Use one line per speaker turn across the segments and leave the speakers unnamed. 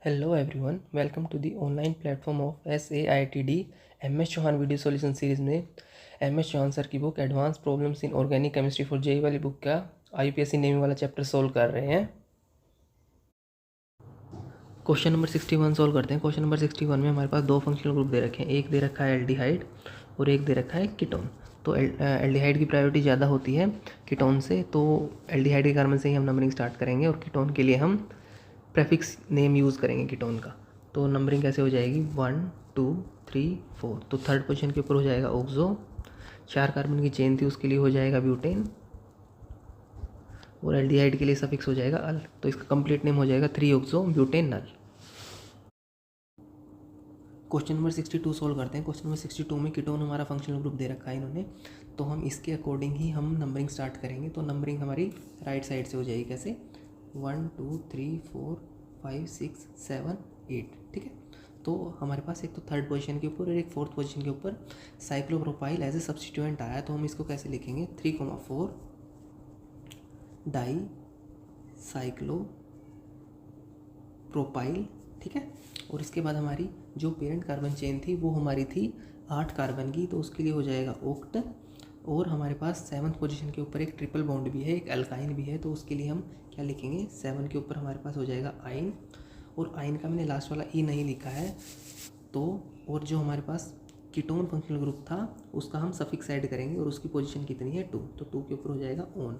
Hello everyone, welcome to the online platform of SAITD MS Chauhan video solution series में MS Chauhan sir की book advance problems in organic chemistry for JEE वाली book का IUPAC naming वाला chapter solve कर रहे हैं। Question number 61 solve करते हैं। क्वेश्चन नंबर 61 में हमारे पास दो फंक्शनल ग्रुप दे रखे हैं, एक दे रखा है एल्डिहाइड और एक दे रखा है कीटोन। तो एल्डिहाइड की प्रायोरिटी ज़्यादा होती है कीटोन से, तो एल्डिहाइड के कार्बन से ही हम नंबरिंग स्टार्ट करेंगे और कीटोन के लिए हम प्रेफिक्स नेम यूज़ करेंगे कीटोन का। तो नंबरिंग कैसे हो जाएगी 1 2 3 4। तो थर्ड पोजीशन के ऊपर हो जाएगा ऑक्सो, 4 कार्बन की चेन थी उसके लिए हो जाएगा ब्यूटेन, और एल्डिहाइड के लिए सफिक्स हो जाएगा अल। तो इसका कंप्लीट नेम हो जाएगा 3 ऑक्सो ब्यूटेन नल। क्वेश्चन नंबर 62 सोल्व करते हैं। क्वेश्चन नंबर 62 में कीटोन हमारा फंक्शनल ग्रुप दे रखा है इन्होंने, तो हम इसके अकॉर्डिंग ही हम नंबरिंग स्टार्ट करेंगे। तो नंबरिंग हमारी राइट साइड से हो जाएगी कैसे 1 2 3 4 5 6 7 8। ठीक है, तो हमारे पास एक तो थर्ड पोजीशन के ऊपर और एक फोर्थ पोजीशन के ऊपर साइक्लोप्रोपाइल एज ए सब्स्टिट्यूएंट आया, तो हम इसको कैसे लिखेंगे 3,4 डाई साइक्लो प्रोपाइल। ठीक है, और इसके बाद हमारी जो पेरेंट कार्बन चेन थी वो हमारी थी 8 कार्बन की, तो उसके लिए हो जाएगा ओक्ट। और हमारे पास 7th पोजीशन के ऊपर एक ट्रिपल बॉन्ड भी है, एक अल्काइन भी है, तो उसके लिए हम क्या लिखेंगे 7 के ऊपर हमारे पास हो जाएगा आइन, और आइन का मैंने लास्ट वाला ई नहीं लिखा है। तो और जो हमारे पास कीटोन फंक्शनल ग्रुप था उसका हम सफिक्स ऐड करेंगे और उसकी पोजीशन कितनी है 2, तो 2 के ऊपर हो जाएगा ओन।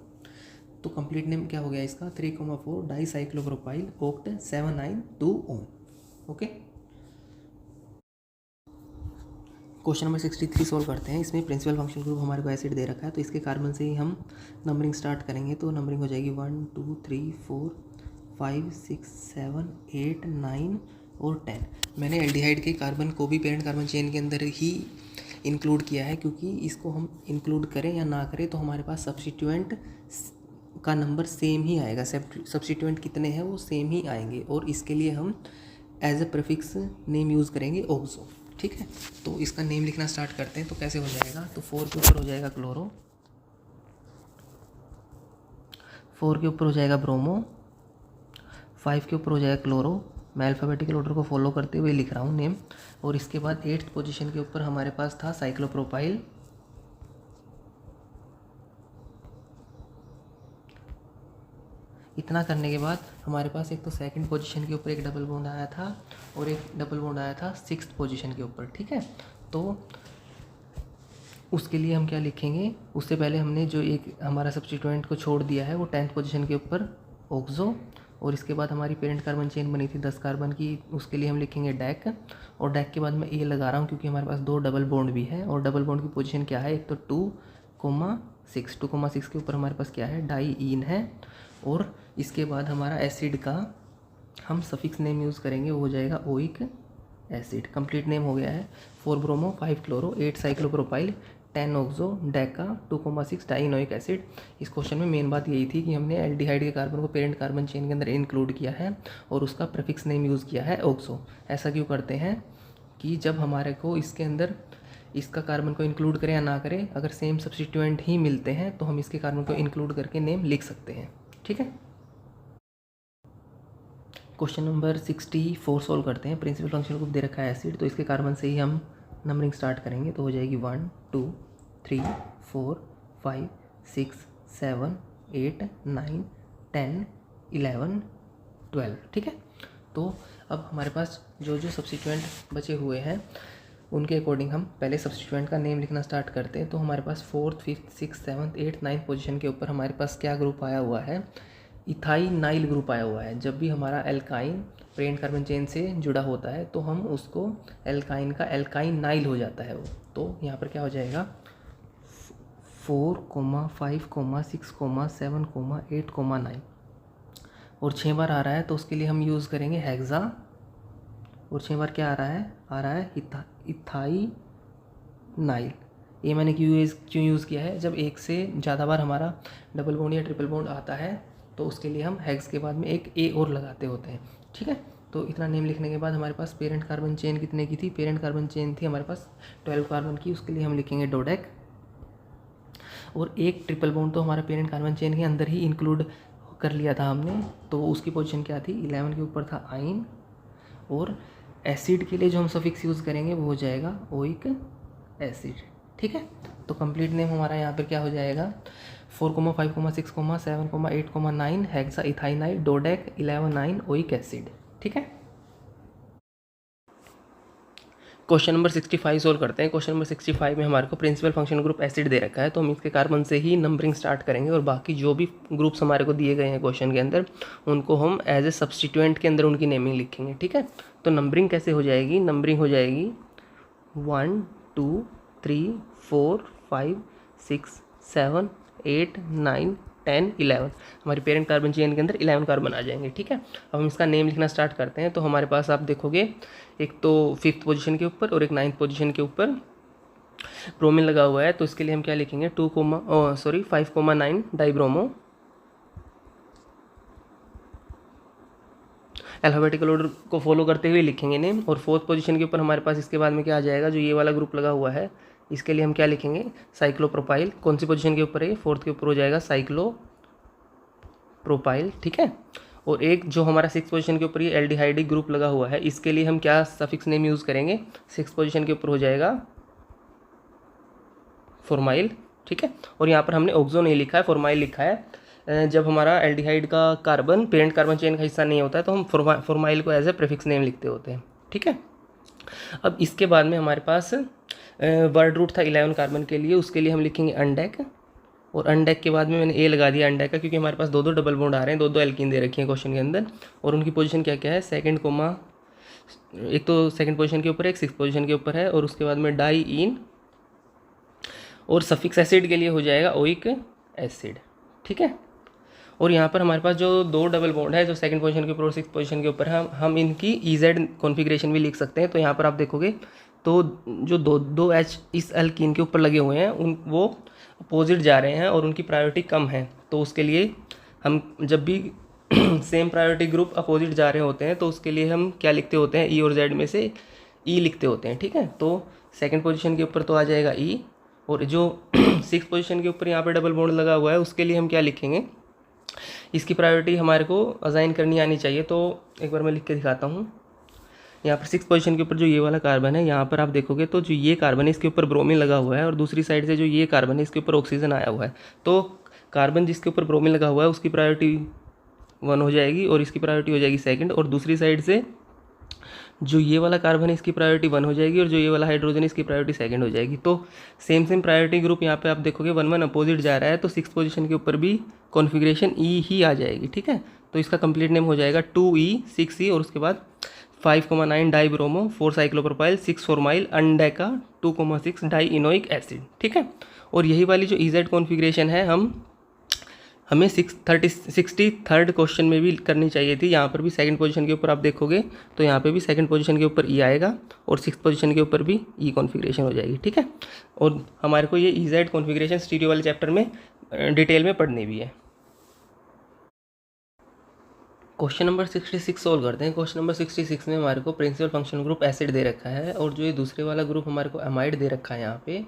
तो कंप्लीट नेम क्या हो गया इसका 3,4 di cyclopropyl oct 792 one. Okay, question number 63 solve करते हैं। इसमें प्रिंसिपल फंक्शनल ग्रुप हमारे को एसिड दे रखा है, तो इसके कार्बन से ही हम नंबरिंग स्टार्ट करेंगे। तो नंबरिंग हो जाएगी 1 2 3 4 5 6 7 8 9 और 10। मैंने एल्डिहाइड के कार्बन को भी पेरेंट कार्बन चेन के अंदर ही इंक्लूड किया है, क्योंकि इसको हम इंक्लूड करें या ना करें तो हमारे पास सब्स्टिट्यूएंट का नंबर सेम ही आएगा। सब्स्टिट्यूएंट कितने हैं वो सेम ही आएंगे, और इसके लिए हम as a prefix name use करेंगे ऑक्सो। ठीक है, तो इसका नेम लिखना स्टार्ट करते हैं। तो कैसे हो जाएगा, तो 4 के ऊपर हो जाएगा क्लोरो, 4 के ऊपर हो जाएगा ब्रोमो, 5 के ऊपर हो जाएगा क्लोरो। मैं अल्फ़ाबेटिकल ऑर्डर को फॉलो करते हुए लिख रहा हूँ नेम। और इसके बाद 8th पोजीशन के ऊपर हमारे पास था साइक्लोप्रोपाइल, इतना करने के बाद हमारे पास एक तो 2nd पोजीशन के ऊपर एक डबल बॉन्ड आया था और एक डबल बॉन्ड आया था 6th पोजीशन के ऊपर। ठीक है, तो उसके लिए हम क्या लिखेंगे, उससे पहले हमने जो एक हमारा सब्स्टिट्यूएंट को छोड़ दिया है वो 10th पोजीशन के ऊपर ऑक्सो, और इसके बाद हमारी पेरेंट कार्बन चेन बनी थी 10 कार्बन की, उसके लिए हम लिखेंगे डैक। और डैक के बाद मैं ए लगा रहा हूँ क्योंकि हमारे पास 2 डबल बॉन्ड भी है, और डबल बॉन्ड की पोजीशन क्या है, एक तो 2,6 2,6 के ऊपर हमारे पास क्या है डाई ईन है। और इसके बाद हमारा एसिड का हम सफिक्स नेम यूज़ करेंगे, वो हो जाएगा ओइक एसिड। कंप्लीट नेम हो गया है 4 bromo 5 chloro 8 cyclopropyl 10 oxo deca 2,6 dienoic acid. इस क्वेश्चन में मेन बात यही थी कि हमने एल्डिहाइड के कार्बन को पेरेंट कार्बन चेन के अंदर इंक्लूड किया है और उसका प्रीफिक्स नेम यूज़ किया है ऑक्सो। ऐसा क्यों करते हैं कि जब हमारे को इसके अंदर इसका कार्बन को इंक्लूड करें या ना करें, अगर सेम सब्स्टिट्यूएंट ही मिलते हैं तो हम इसके कार्बन को इंक्लूड करके नेम लिख सकते हैं। ठीक है, क्वेश्चन नंबर 64 सोल्व करते हैं। प्रिंसिपल फंक्शनल ग्रुप दे रखा है एसिड, तो इसके कार्बन से ही हम नंबरिंग स्टार्ट करेंगे। तो हो जाएगी 1 2 3 4 5 6 7 8 9 10 11 12। ठीक है, तो अब हमारे पास जो जो सब्स्टिट्यूएंट बचे हुए हैं उनके अकॉर्डिंग हम पहले सब्स्टिट्यूएंट का नेम लिखना स्टार्ट करते हैं। तो हमारे पास 4th 5th 6th 7th 8th 9th position के ऊपर हमारे पास क्या ग्रुप आया हुआ है, इथाइनाइल ग्रुप आया हुआ है। जब भी हमारा एल्काइन पेरेंट कार्बन चेन से जुड़ा होता है तो हम उसको एल्काइन का एल्काइनाइल हो जाता है वो। तो यहाँ पर क्या हो जाएगा 4, 5, 6, 7, 8, 9, और 6 बार आ रहा है तो उसके लिए हम यूज़ करेंगे हेक्सा, और 6 बार क्या आ रहा है इथाइनाइल। ये मैंने क्यों यूज़ किया है, जब एक से ज़्यादा बार हमारा डबल बॉन्ड या ट्रिपल बॉन्ड आता है तो उसके लिए हम हेक्स के बाद में एक ए और लगाते होते हैं। ठीक है, तो इतना नेम लिखने के बाद हमारे पास पेरेंट कार्बन चेन कितने की थी, पेरेंट कार्बन चेन थी हमारे पास 12 कार्बन की, उसके लिए हम लिखेंगे डोडेक। और एक ट्रिपल बॉन्ड तो हमारा पेरेंट कार्बन चेन के अंदर ही इंक्लूड कर लिया था हमने, तो उसकी पोजीशन क्या थी 11 के ऊपर था आइन, और एसिड के लिए जो हम सफिक्स यूज़ करेंगे वो हो जाएगा ओइक एसिड, ठीक है। तो कंप्लीट नेम हमारा यहाँ पर क्या हो जाएगा 4,5,6,7,8,9 हेक्सा इथाइनाइल डोडेक 11,9 ओइक एसिड, ठीक है। क्वेश्चन नंबर 65 सोल्व करते हैं। क्वेश्चन नंबर 65 में हमारे को प्रिंसिपल फंक्शन ग्रुप एसिड दे रखा है, तो हम इसके कार्बन से ही नंबरिंग स्टार्ट करेंगे और बाकी जो भी ग्रुप्स हमारे को दिए गए हैं क्वेश्चन के अंदर उनको हम एज ए सब्सटीट्यूएंट के अंदर उनकी नेमिंग लिखेंगे, ठीक है। तो नंबरिंग कैसे हो जाएगी, नंबरिंग हो जाएगी 1 2 3 4 5 6 7 8 9 10 11 हमारी पेरेंट कार्बन चेन के अंदर 11 कार्बन आ जाएंगे, ठीक है। अब हम इसका नेम लिखना स्टार्ट करते हैं। तो हमारे पास आप देखोगे एक तो 5th पोजीशन के ऊपर और एक 9th पोजीशन के ऊपर ब्रोमीन लगा हुआ है, तो इसके लिए हम क्या लिखेंगे 5,9 डाइब्रोमो। अल्फाबेटिकल ऑर्डर को फॉलो करते हुए लिखेंगे नेम। और 4th पोजीशन के ऊपर हमारे पास इसके बाद में क्या आ जाएगा, जो ये वाला ग्रुप लगा हुआ है इसके लिए हम क्या लिखेंगे साइक्लोप्रोपाइल। कौन सी पोजीशन के ऊपर है, 4th के ऊपर हो जाएगा साइक्लोप्रोपाइल, ठीक है। और एक जो हमारा 6th पोजीशन के ऊपर ये एल्डिहाइडिक ग्रुप लगा हुआ है, इसके लिए हम क्या सफिक्स नेम यूज़ करेंगे, 6th पोजीशन के ऊपर हो जाएगा फॉर्माइल, ठीक है। और यहाँ पर हमने ऑक्सो नहीं लिखा है, फॉर्माइल लिखा है। जब हमारा एल्डिहाइड का कार्बन पेरेंट कार्बन चेन का हिस्सा नहीं होता है तो हम फॉर्माइल को एज ए प्रीफिक्स नेम लिखते होते हैं, ठीक है। अब इसके बाद में हमारे पास वर्ड रूट था 11 कार्बन के लिए, उसके लिए हम लिखेंगे अनडेक। और अनडेक के बाद में मैंने ए लगा दिया अनडेक का, क्योंकि हमारे पास दो डबल बॉन्ड आ रहे हैं, दो एल्कीन दे रखी है क्वेश्चन के अंदर। और उनकी पोजीशन क्या क्या है, सेकंड कोमा, एक तो सेकंड पोजीशन के ऊपर है, एक 6th पोजीशन के ऊपर है। और उसके बाद में डाई इन और सफिक्स एसिड के लिए हो जाएगा ओइक एसिड, ठीक है। और यहाँ पर हमारे पास जो दो डबल बॉन्ड है जो सेकंड पोजीशन के ऊपर और 6th पोजीशन के ऊपर है, हम इनकी ईजेड कॉन्फ़िगरेशन भी लिख सकते हैं। तो यहाँ पर आप देखोगे तो जो दो एच इस एल्कीन के ऊपर लगे हुए हैं वो अपोजिट जा रहे हैं और उनकी प्रायोरिटी कम है। तो उसके लिए हम जब भी सेम प्रायोरिटी ग्रुप अपोजिट जा रहे होते हैं तो उसके लिए हम क्या लिखते होते हैं, ई और जेड में से ई लिखते होते हैं, ठीक है। तो सेकंड पोजीशन के ऊपर तो आ जाएगा ई, और जो 6th पोजीशन के ऊपर यहाँ पे डबल बॉन्ड लगा हुआ है उसके लिए हम क्या लिखेंगे, इसकी प्रायोरिटी हमारे को असाइन करनी आनी चाहिए। तो एक बार मैं लिख के दिखाता हूँ। यहाँ पर 6th पोजीशन के ऊपर जो ये वाला कार्बन है, यहाँ पर आप देखोगे तो जो ये कार्बन है इसके ऊपर ब्रोमीन लगा हुआ है और दूसरी साइड से जो ये कार्बन है इसके ऊपर ऑक्सीजन आया हुआ है। तो कार्बन जिसके ऊपर ब्रोमीन लगा हुआ है उसकी प्रायोरिटी 1 हो जाएगी और इसकी प्रायोरिटी हो जाएगी सेकंड। और दूसरी साइड से जो ये वाला कार्बन है इसकी प्रायोरिटी 1 हो जाएगी और जो ये वाला हाइड्रोजन है इसकी प्रायोरिटी सेकंड हो जाएगी। तो सेम प्रायोरिटी ग्रुप यहाँ पे आप देखोगे 1 अपोजिट जा रहा है, तो 6th पोजीशन के ऊपर भी कॉन्फ़िगरेशन ई ही आ जाएगी, ठीक है। तो इसका कंप्लीट नेम हो जाएगा 2E 6E और उसके बाद 5,9 dibromo 4 cyclopropyl 6 formyl undeca 2,6 di enoic acid, ठीक है। और यही वाली जो ईजेड कॉन्फ़िगरेशन है हमें 63rd क्वेश्चन में भी करनी चाहिए थी। यहाँ पर भी सेकंड पोजीशन के ऊपर आप देखोगे तो यहाँ पे भी सेकंड पोजीशन के ऊपर ई आएगा और 6th पोजीशन के ऊपर भी ई कॉन्फ़िगरेशन हो जाएगी, ठीक है। और हमारे को ये ईजेड कॉन्फ़िगरेशन स्टीरियो वाले चैप्टर में डिटेल में पढ़नी भी है। क्वेश्चन नंबर 66 सोल्व करते हैं। क्वेश्चन नंबर 66 में हमारे को प्रिंसिपल फंक्शनल ग्रुप एसिड दे रखा है और जो ये दूसरे वाला ग्रुप हमारे को एमाइड दे रखा है यहाँ पे,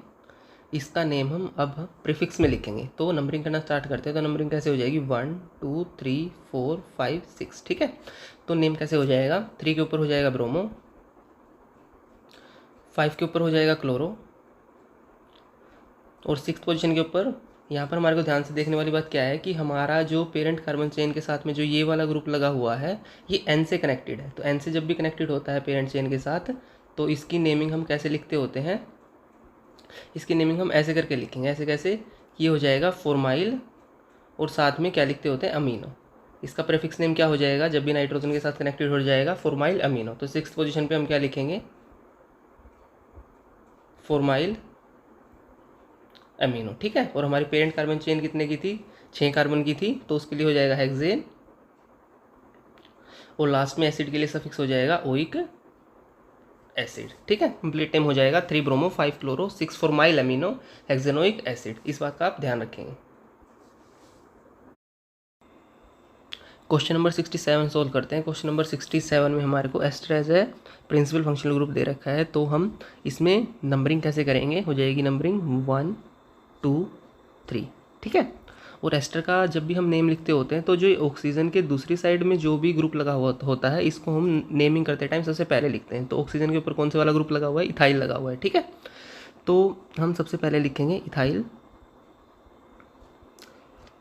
इसका नेम हम अब प्रीफिक्स में लिखेंगे। तो नंबरिंग करना स्टार्ट करते हैं। तो नंबरिंग कैसे हो जाएगी 1 2 3 4 5 6, ठीक है। तो नेम कैसे हो जाएगा, 3 के ऊपर हो जाएगा ब्रोमो, 5 के ऊपर हो जाएगा क्लोरो और 6th पोजीशन के ऊपर यहाँ पर हमारे को ध्यान से देखने वाली बात क्या है कि हमारा जो पेरेंट कार्बन चेन के साथ में जो ये वाला ग्रुप लगा हुआ है ये N से कनेक्टेड है। तो N से जब भी कनेक्टेड होता है पेरेंट चेन के साथ तो इसकी नेमिंग हम कैसे लिखते होते हैं, इसकी नेमिंग हम ऐसे करके लिखेंगे। ऐसे कैसे, ये हो जाएगा फॉर्माइल और साथ में क्या लिखते होते हैं अमीनो। इसका प्रीफिक्स नेम क्या हो जाएगा, जब भी नाइट्रोजन के साथ कनेक्टेड हो जाएगा फॉर्माइल अमीनो। तो 6th पोजीशन पे हम क्या लिखेंगे, फॉर्माइल अमीनो, ठीक है। और हमारी पेरेंट कार्बन चेन कितने की थी, 6 कार्बन की थी, तो उसके लिए हो जाएगा हेक्सेन और लास्ट में एसिड के लिए सफिक्स हो जाएगा ओइक एसिड, ठीक है। कंप्लीट नेम हो जाएगा 3 bromo 5 chloro 6 formyl amino hexanoic acid. इस बात का आप ध्यान रखेंगे। क्वेश्चन नंबर 67 सोल्व करते हैं। क्वेश्चन नंबर 67 में हमारे को ester as a principal functional group दे रखा है। तो हम इसमें नंबरिंग कैसे करेंगे, हो जाएगी नंबरिंग 1 2 3, ठीक है। और एस्टर का जब भी हम नेम लिखते होते हैं तो जो ऑक्सीजन के दूसरी साइड में जो भी ग्रुप लगा हुआ होता है इसको हम नेमिंग करते टाइम सबसे पहले लिखते हैं। तो ऑक्सीजन के ऊपर कौन से वाला ग्रुप लगा हुआ है, इथाइल लगा हुआ है, ठीक है। तो हम सबसे पहले लिखेंगे इथाइल,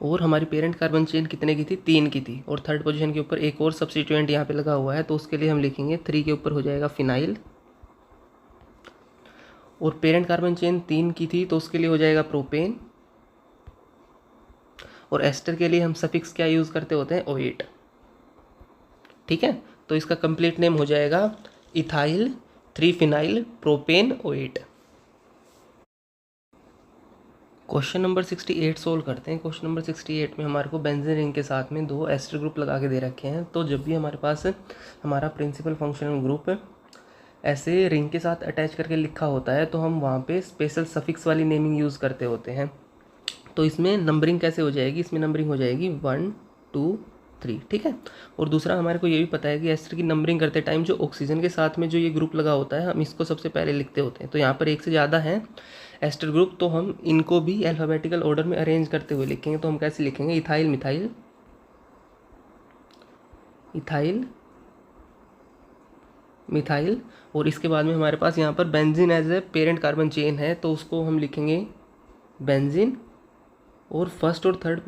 और हमारी पेरेंट कार्बन चेन कितने की थी, 3 की थी, और थर्ड पोजीशन के ऊपर एक और सब्स्टिट्यूएंट यहाँ पे लगा हुआ है तो उसके लिए हम लिखेंगे 3 के ऊपर हो जाएगा फिनाइल, और पेरेंट कार्बन चेन 3 की थी तो उसके लिए हो जाएगा प्रोपेन, और एस्टर के लिए हम सफिक्स क्या यूज़ करते होते हैं, ओएट, ठीक है। तो इसका कंप्लीट नेम हो जाएगा ethyl 3 phenyl propane ओएट। Question number 68 solve करते हैं। क्वेश्चन नंबर 68 में हमारे को बेंजीन रिंग के साथ में 2 एस्टर ग्रुप लगा के दे रखे हैं। तो जब भी हमारे पास हमारा प्रिंसिपल फंक्शनल ग्रुप ऐसे रिंग के साथ अटैच करके लिखा होता है तो हम वहाँ पे स्पेशल सफिक्स वाली नेमिंग यूज़ करते होते हैं। तो इसमें नंबरिंग कैसे हो जाएगी, इसमें नंबरिंग हो जाएगी 1 2 3, ठीक है। और दूसरा हमारे को ये भी पता है कि एस्टर की नंबरिंग करते टाइम जो ऑक्सीजन के साथ में जो ये ग्रुप लगा होता है हम इसको सबसे पहले लिखते होते हैं। तो यहाँ पर एक से ज़्यादा है एस्टर ग्रुप तो हम इनको भी अल्फ़ाबेटिकल ऑर्डर में अरेंज करते हुए लिखेंगे। तो हम कैसे लिखेंगे, इथाइल मिथाइल, इथाइल मिथाइल, और इसके बाद में हमारे पास यहाँ पर benzene as a parent carbon chain है तो उसको हम लिखेंगे बेंजीन, और फर्स्ट और थर्ड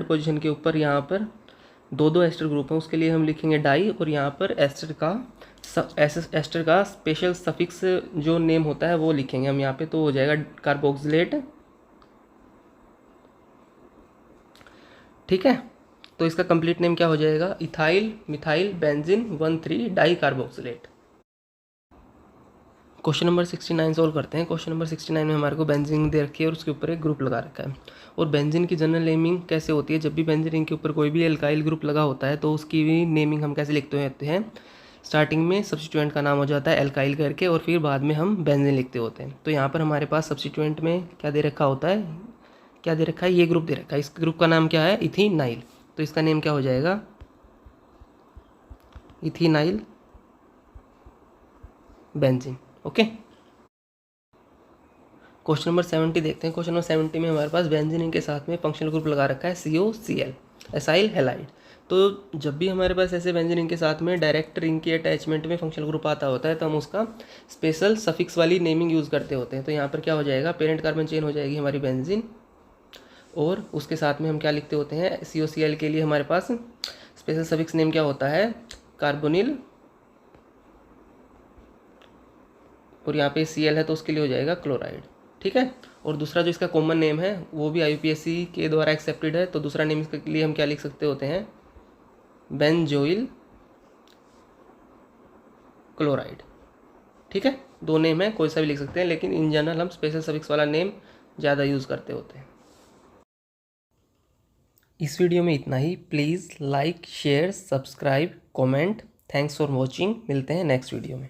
पोजीशन के ऊपर यहाँ पर 2 एस्टर ग्रुप हैं उसके लिए हम लिखेंगे डाई, और यहाँ पर एस्टर का स्पेशल सफिक्स जो नेम होता है वो लिखेंगे हम यहाँ पे, तो हो जाएगा कार्बोक्सिलेट, ठीक है। तो इसका कंप्लीट नेम क्या हो जाएगा, ethyl methyl benzene 1,3 di carboxylate. Question number 69 solve करते हैं। क्वेश्चन नंबर 69 में हमारे को बेंजीन दे रखी है और उसके ऊपर एक ग्रुप लगा रखा है। और बेंजीन की जनरल नेमिंग कैसे होती है, जब भी बेंजीन रिंग के ऊपर कोई भी एल्काइल ग्रुप लगा होता है तो उसकी भी नेमिंग हम कैसे लिखते हैं, स्टार्टिंग में सब्स्टिट्यूएंट का नाम हो जाता है एल्काइल करके और फिर बाद में हम बेंजीन लिखते होते हैं। तो यहाँ पर हमारे पास सब्स्टिट्यूएंट में क्या दे रखा होता है, क्या दे रखा है, ये ग्रुप दे रखा है। इस ग्रुप का नाम क्या है, इथेनाइल। तो इसका नेम क्या हो जाएगा, ethenyl benzene, okay. Question number 70 देखते हैं। क्वेश्चन नंबर 70 में हमारे पास बेंजीन रिंग के साथ में फंक्शनल ग्रुप लगा रखा है COCl, एसाइल हैलाइड। तो जब भी हमारे पास ऐसे बेंजीन रिंग के साथ में डायरेक्ट रिंग की अटैचमेंट में फंक्शनल ग्रुप आता होता है तो हम उसका स्पेशल सफिक्स वाली नेमिंग यूज़ करते होते हैं। तो यहाँ पर क्या हो जाएगा, पेरेंट कार्बन चेन हो जाएगी हमारी बेंजीन, और उसके साथ में हम क्या लिखते होते हैं, COCl के लिए हमारे पास स्पेशल सफिक्स नेम क्या होता है, कार्बोनिल, और यहाँ पे Cl है तो उसके लिए हो जाएगा क्लोराइड, ठीक है। और दूसरा जो इसका कॉमन नेम है वो भी IUPAC के द्वारा एक्सेप्टेड है। तो दूसरा नेम इसके लिए हम क्या लिख सकते होते हैं, बेंजोइल क्लोराइड, ठीक है। 2 नेम है, कोई सा भी लिख सकते हैं, लेकिन इन जनरल हम स्पेशल सफिक्स वाला नेम ज़्यादा यूज़ करते होते हैं। इस वीडियो में इतना ही। Please like share subscribe comment. Thanks for watching. मिलते हैं नेक्स्ट वीडियो में।